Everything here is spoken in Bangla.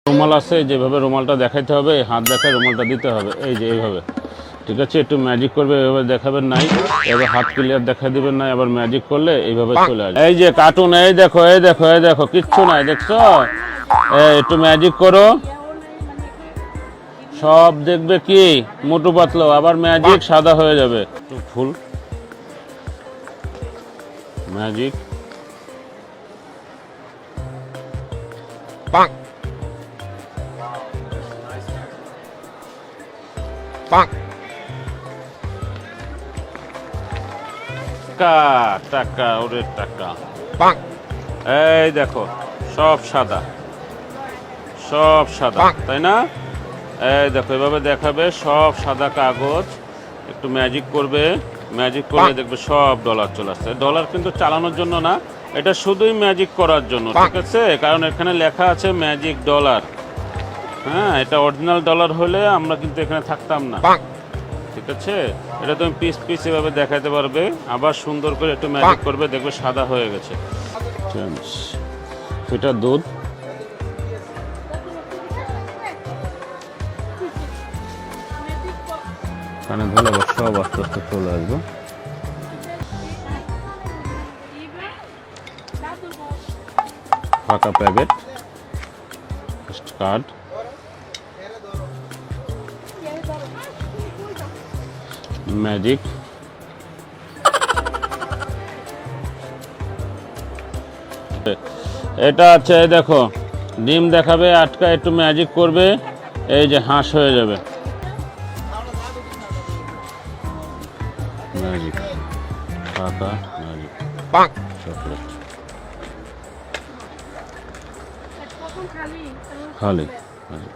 রুমাল আছে, যেভাবে রুমালটা দেখাইতে হবে, হাত দেখায় রুমালটা দিতে হবে, এই যে এইভাবে। ঠিক আছে, একটু ম্যাজিক করবে, এইভাবে দেখাবেন নাই, এবার হাত ক্লিয়ার দেখা দিবেন না, আবার ম্যাজিক করলে এইভাবে চলে আসবে। এই যে কার্টুন, এই দেখো এই দেখো এই দেখো, কিচ্ছু নাই, দেখছো? একটু ম্যাজিক করো, সব দেখবে কি মোটু পাতলো, আবার ম্যাজিক সাদা হয়ে যাবে। একটু ফুল ম্যাজিক, টাকা ওরে টাকা। এই দেখো সব সাদা, সব সাদা, তাই না? এই দেখো এভাবে দেখাবে, সব সাদা কাগজ, একটু ম্যাজিক করবে, ম্যাজিক করলে দেখবে সব ডলার চলে আসছে। ডলার কিন্তু চালানোর জন্য না, এটা শুধুই ম্যাজিক করার জন্য, ঠিক আছে? কারণ এখানে লেখা আছে ম্যাজিক ডলার। হ্যাঁ, এটা অরিজিনাল ডলার হলে আমরা কিন্তু এখানে থাকতাম না, ঠিক আছে? এটা তুমি পিস পিস এভাবে দেখাতে পারবে, আবার সুন্দর করে একটু ম্যাজিক করবে, দেখবে সাদা হয়ে গেছে। এটা দুধ, কানে ধরে সব আস্তে আস্তে চলে আসবে। ফাঁকা প্যাকেট, কার্ড, ম্যাজিক, এটা আছে দেখো, ডিম দেখাবে, আটকা একটু ম্যাজিক করবে, এই যে হাঁস হয়ে যাবে। ম্যাজিক, ফাঁকা ম্যাজিক, চকলেট, খালি ম্যাজিক।